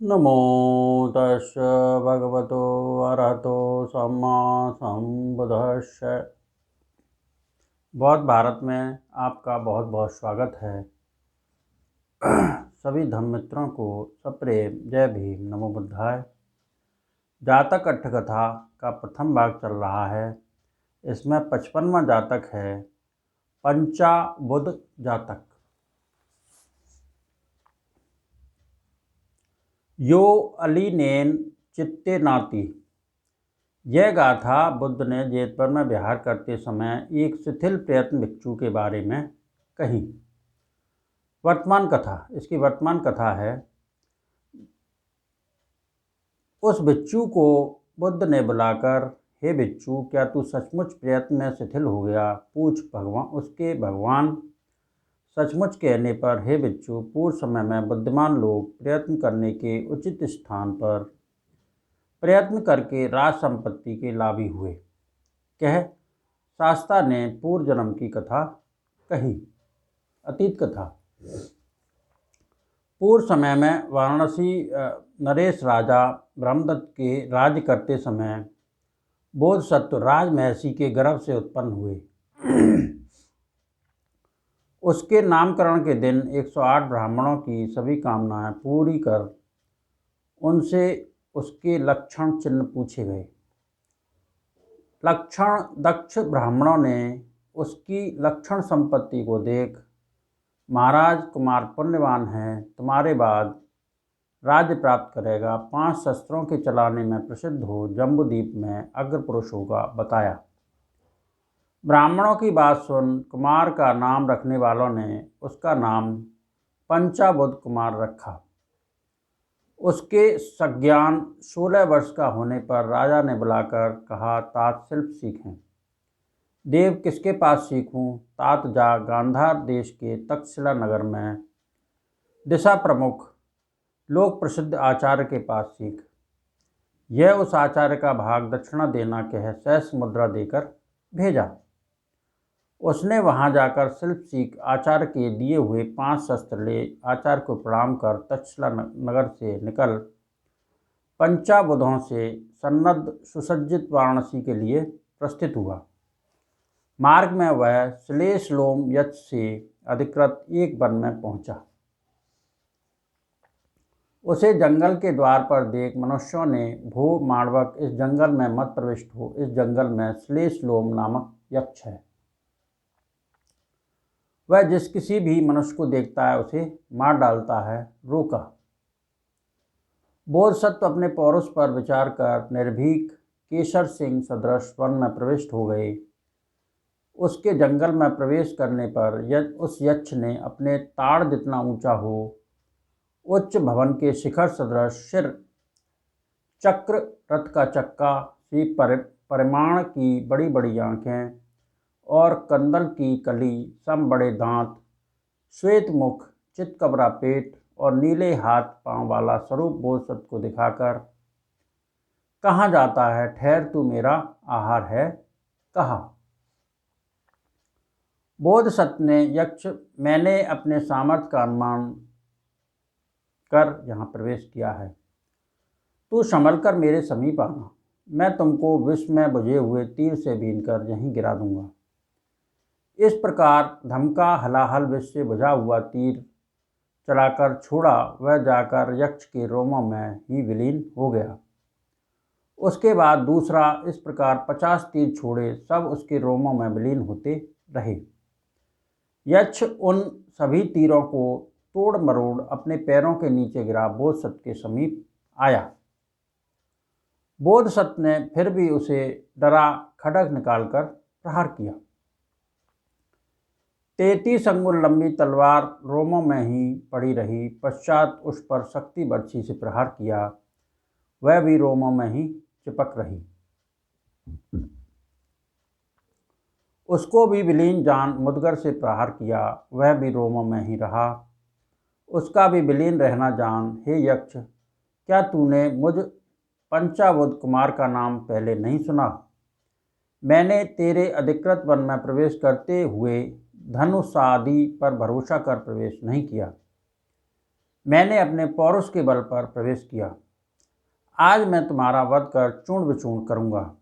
नमो तस् भगवतो अरहतो सम्मा सम्बुद्धस्स। बौद्ध भारत में आपका बहुत बहुत स्वागत है। सभी धम्म मित्रों को सप्रेम जय भीम नमो बुद्धाय। जातक अट्ठकथा का प्रथम भाग चल रहा है। इसमें 55वां जातक है पंचाबुध जातक। यो अलीनेन चित्ते नाती। यह गाथा बुद्ध ने जेतपुर में विहार करते समय एक शिथिल प्रयत्न भिक्षु के बारे में कही। वर्तमान कथा, इसकी वर्तमान कथा है। उस भिक्षु को बुद्ध ने बुलाकर, हे भिक्षु, क्या तू सचमुच प्रयत्न में शिथिल हो गया? पूछ भगवान। उसके भगवान सचमुच कहने पर, हे भिक्षु, पूर्व समय में बुद्धिमान लोग प्रयत्न करने के उचित स्थान पर प्रयत्न करके राज संपत्ति के लाभी हुए। कह शास्ता ने पूर्व जन्म की कथा कही। अतीत कथा। पूर्व समय में वाराणसी नरेश राजा ब्रह्मदत्त के राज्य करते समय बोधसत्व राजमहर्षि के गर्भ से उत्पन्न हुए। उसके नामकरण के दिन 108 ब्राह्मणों की सभी कामनाएं पूरी कर उनसे उसके लक्षण चिन्ह पूछे गए। लक्षण दक्ष ब्राह्मणों ने उसकी लक्षण संपत्ति को देख, महाराज, कुमार पुण्यवान है, तुम्हारे बाद राज्य प्राप्त करेगा, 5 शस्त्रों के चलाने में प्रसिद्ध हो, जम्बूद्वीप में अग्रपुरुष होगा, बताया। ब्राह्मणों की बात सुन कुमार का नाम रखने वालों ने उसका नाम पंचाबुध कुमार रखा। उसके सज्ञान 16 वर्ष का होने पर राजा ने बुलाकर कहा, तात शिल्प सीखें। देव, किसके पास सीखूं? तात जा गांधार देश के तक्षशिला नगर में दिशा प्रमुख लोक प्रसिद्ध आचार्य के पास सीख। यह उस आचार्य का भाग दक्षिणा देना कह सहस मुद्रा देकर भेजा। उसने वहां जाकर शिल्प सीख आचार्य के दिए हुए 5 शस्त्र ले आचार्य को प्रणाम कर तक्षशिला नगर से निकल पंचाबुधों से सन्नद्ध सुसज्जित वाराणसी के लिए प्रस्थित हुआ। मार्ग में वह श्लेषलोम यक्ष से अधिकृत एक वन में पहुंचा। उसे जंगल के द्वार पर देख मनुष्यों ने, भो माणवक, इस जंगल में मत प्रविष्ट हो, इस जंगल में श्लेषलोम नामक यक्ष है। वह जिस किसी भी मनुष्य को देखता है उसे मार डालता है, रोका। बोधसत्व अपने पौरुष पर विचार कर निर्भीक केसर सिंह सदृश वन में प्रविष्ट हो गए। उसके जंगल में प्रवेश करने पर उस यक्ष ने अपने ताड़ जितना ऊंचा हो, उच्च भवन के शिखर सदृश सिर, चक्र रथ का चक्का सी परिमाण की बड़ी बड़ी आंखें और कंदल की कली सम बड़े दांत, श्वेत मुख, चितकबरा पेट और नीले हाथ पांव वाला स्वरूप बोधसत्व को दिखाकर, कहाँ जाता है? ठहर, तू मेरा आहार है, कहा। बोधसत्व ने, यक्ष, मैंने अपने सामर्थ्य का अनुमान कर यहाँ प्रवेश किया है। तू संभल कर मेरे समीप आना, मैं तुमको विष में बुझे हुए तीर से बीनकर यहीं गिरा दूंगा। इस प्रकार धमका हलाहल विष से बुझा हुआ तीर चलाकर छोड़ा। वह जाकर यक्ष के रोमों में ही विलीन हो गया। उसके बाद दूसरा इस प्रकार 50 तीर छोड़े, सब उसके रोमों में विलीन होते रहे। यक्ष उन सभी तीरों को तोड़ मरोड़ अपने पैरों के नीचे गिरा बोधसत्व के समीप आया। बोधसत्व ने फिर भी उसे डरा खड्ग निकालकर प्रहार किया। 33 अंगुल लंबी तलवार रोमों में ही पड़ी रही। पश्चात उस पर शक्ति बर्छी से प्रहार किया, वह भी रोमों में ही चिपक रही। उसको भी विलीन जान मुदगर से प्रहार किया, वह भी रोमों में ही रहा। उसका भी विलीन रहना जान। हे यक्ष, क्या तूने मुझ पंचाबुध कुमार का नाम पहले नहीं सुना? मैंने तेरे अधिकृत वन में प्रवेश करते हुए धनुष आदि पर भरोसा कर प्रवेश नहीं किया। मैंने अपने पौरुष के बल पर प्रवेश किया। आज मैं तुम्हारा वध कर चूर्ण विचूर्ण करूँगा।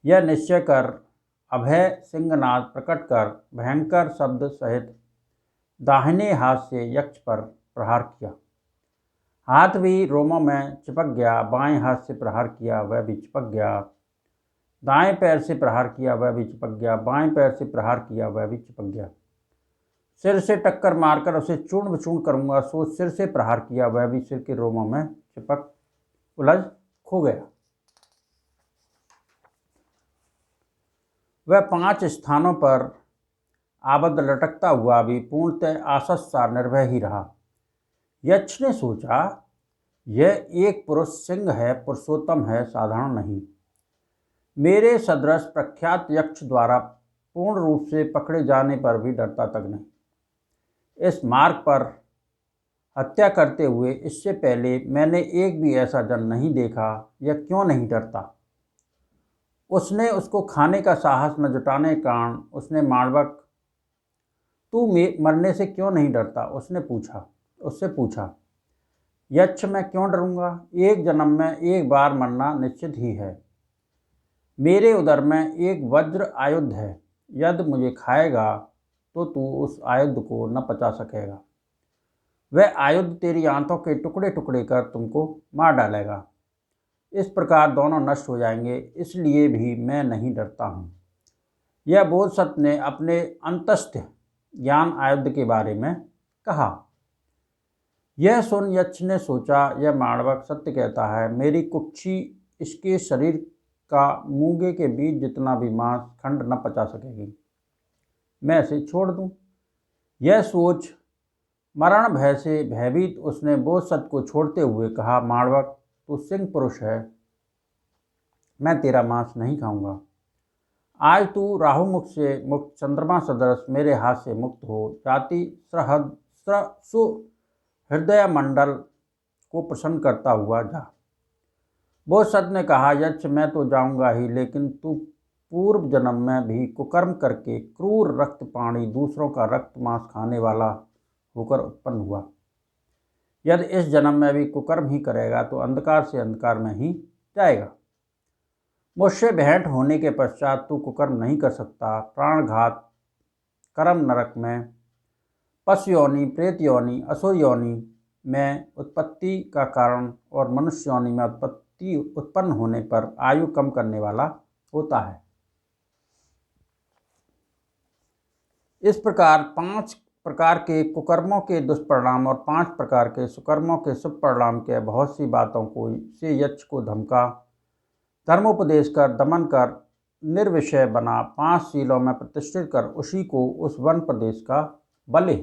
यह निश्चय कर अभय सिंहनाद प्रकट कर भयंकर शब्द सहित दाहिने हाथ से यक्ष पर प्रहार किया। हाथ भी रोमों में चिपक गया। बाएं हाथ से प्रहार किया, वह भी चिपक गया। दाएं पैर से प्रहार किया, वह भी चिपक गया। बाएं पैर से प्रहार किया, वह भी चिपक गया। सिर से टक्कर मारकर उसे चूर्ण विचूर्ण करूंगा। सो सिर से प्रहार किया, वह भी सिर के रोमों में चिपक उलझ खो गया। वह 5 स्थानों पर आबद्ध लटकता हुआ भी पूर्णतः आसस्त सा निर्भय ही रहा। यक्ष ने सोचा, यह एक पुरुष सिंह है, पुरुषोत्तम है, साधारण नहीं। मेरे सदृश प्रख्यात यक्ष द्वारा पूर्ण रूप से पकड़े जाने पर भी डरता तक नहीं। इस मार्ग पर हत्या करते हुए इससे पहले मैंने एक भी ऐसा जन नहीं देखा। यह क्यों नहीं डरता? उसने उसको खाने का साहस न जुटाने के कारण उसने मांडवक, तू मरने से क्यों नहीं डरता? उससे पूछा। यक्ष, मैं क्यों डरूंगा? एक जन्म में एक बार मरना निश्चित ही है। मेरे उदर में एक वज्र आयुध है। यदि मुझे खाएगा तो तू उस आयुध को न पचा सकेगा। वह आयुध तेरी आंतों के टुकड़े टुकड़े कर तुमको मार डालेगा। इस प्रकार दोनों नष्ट हो जाएंगे। इसलिए भी मैं नहीं डरता हूँ। यह बोधसत्व ने अपने अंतस्थ ज्ञान आयुध के बारे में कहा। यह सुन यक्ष ने सोचा, यह मांडवक सत्य कहता है। मेरी कुक्षी इसके शरीर का मूंगे के बीज जितना भी मांस खंड न पचा सकेगी। मैं इसे छोड़ दूं। यह सोच मरण भय से भयभीत उसने बोधसत्व को छोड़ते हुए कहा, मांडवक, तू सिंह पुरुष है, मैं तेरा मांस नहीं खाऊंगा। आज तू राहुमुख से मुक्त चंद्रमा सदृश मेरे हाथ से मुक्त हो जाति हृदय मंडल को प्रसन्न करता हुआ जा। बोधसत्व ने कहा, यक्ष, मैं तो जाऊंगा ही, लेकिन तू पूर्व जन्म में भी कुकर्म करके क्रूर रक्तपाणी दूसरों का रक्त मांस खाने वाला होकर उत्पन्न हुआ। यदि इस जन्म में भी कुकर्म ही करेगा तो अंधकार से अंधकार में ही जाएगा। मुझसे भेंट होने के पश्चात तू कुकर्म नहीं कर सकता। प्राणघात कर्म नरक में, पशु योनि, प्रेत योनि, असुर योनि में उत्पत्ति का कारण और मनुष्य योनि में उत्पन्न होने पर आयु कम करने वाला होता है। इस प्रकार 5 प्रकार के कुकर्मों के दुष्परिणाम और 5 प्रकार के सुकर्मों के शुभ परिणाम के बहुत सी बातों को से यक्ष को धमका, धर्मोपदेश कर, दमन कर, निर्विषय बना, 5 शीलों में प्रतिष्ठित कर उसी को उस वन प्रदेश का बलि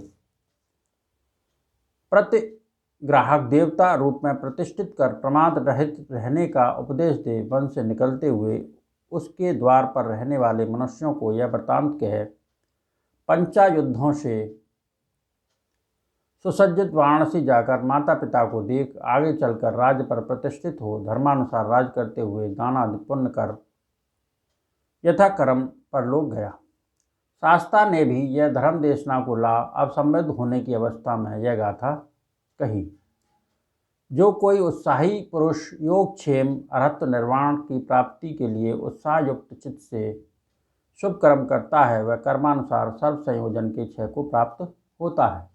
प्रतिग्राहक देवता रूप में प्रतिष्ठित कर प्रमाद रहित रहने का उपदेश दे। वन से निकलते हुए उसके द्वार पर रहने वाले मनुष्यों को यह वृत्तांत कहे, पंचा युद्धों से सुसज्जित वाराणसी जाकर माता पिता को देख आगे चलकर राज्य पर प्रतिष्ठित हो, धर्मानुसार राज करते हुए दान आदि पुण्य कर यथाक्रम परलोक गया। शास्ता ने भी यह धर्म देशना को ला। अब समृद्ध होने की अवस्था में यह गाथा कही। जो कोई उत्साही पुरुष योगक्षेम अरहत्व निर्वाण की प्राप्ति के लिए उत्साह युक्त चित्त से शुभ कर्म करता है, वह कर्मानुसार सर्व संयोजन के क्षय को प्राप्त होता है।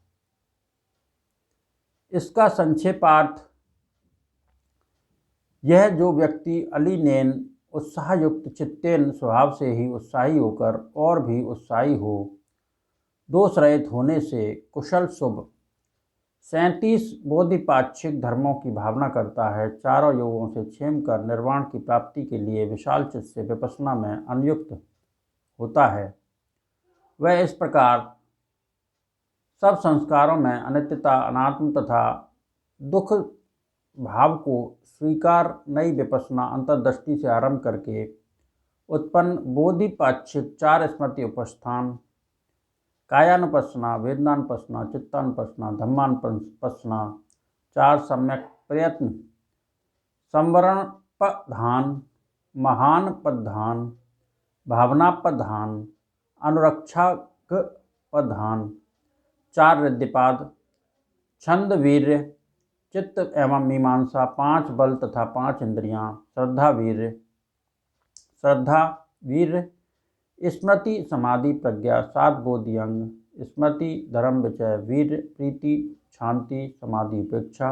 इसका संक्षेपार्थ यह, जो व्यक्ति अलिनेन उत्साहयुक्त चित्तेन स्वभाव से ही उत्साही होकर और भी उत्साही हो, दोष रहित होने से कुशल शुभ 37 बोधिपाक्षिक धर्मों की भावना करता है, चारों योगों से क्षेम कर निर्वाण की प्राप्ति के लिए विशाल चित्त से विपश्यना में अनुयुक्त होता है, वह इस प्रकार सब संस्कारों में अनित्यता, अनात्म तथा दुख भाव को स्वीकार नई विपश्यना अंतर्दृष्टि से आरंभ करके उत्पन्न बोधिपाक्षिक 4 स्मृति उपस्थान, कायानुपश्यना, वेदनानुपश्यना, चित्तानुपश्यना, धम्मानुपश्यना, 4 सम्यक प्रयत्न, संवरणपधान, महानपधान, भावनापधान, अनुरक्षकपधान, 4 रिद्धिपाद, छंद वीर्य चित्त एवं मीमांसा, 5 बल तथा 5 इंद्रियां, श्रद्धा वीर्य, स्मृति समाधि प्रज्ञा, 7 बोधि अंग, स्मृति धर्म विजय, वीर्य प्रीति शांति समाधि उपेक्षा,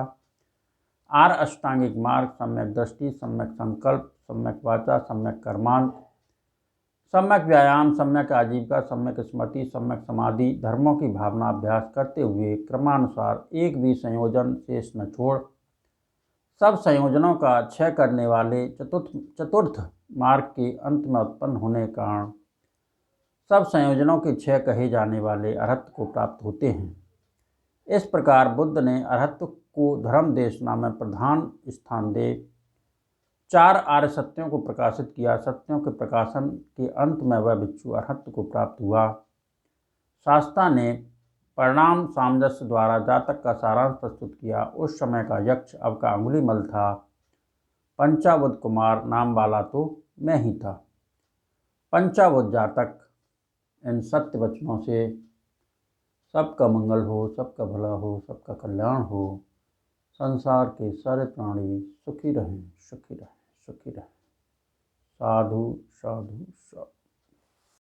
8 अष्टांगिक मार्ग, सम्यक दृष्टि, सम्यक संकल्प, सम्यक वाचा, सम्यक कर्मांत, सम्यक व्यायाम, सम्यक आजीविका, सम्यक स्मृति, सम्यक समाधि, धर्मों की भावना अभ्यास करते हुए क्रमानुसार एक भी संयोजन शेष न छोड़ सब संयोजनों का क्षय करने वाले चतुर्थ मार्ग के अंत में उत्पन्न होने के कारण सब संयोजनों के क्षय कहे जाने वाले अरहत्व को प्राप्त होते हैं। इस प्रकार बुद्ध ने अरहत्व को धर्म देशना में प्रधान स्थान दे 4 आर्य सत्यों को प्रकाशित किया। सत्यों के प्रकाशन के अंत में वह भिक्षु अरहत्व को प्राप्त हुआ। शास्ता ने परिणाम सामंजस्य द्वारा जातक का सारांश प्रस्तुत किया। उस समय का यक्ष अब का अंगुलीमल था। पंचावुत कुमार नाम वाला तो मैं ही था। पंचावुत जातक इन सत्य वचनों से सबका मंगल हो, सबका भला हो, सबका कल्याण हो, संसार के सारे प्राणी सुखी रहें, सुखी रहें, सुखी रहें। साधु साधु साधु।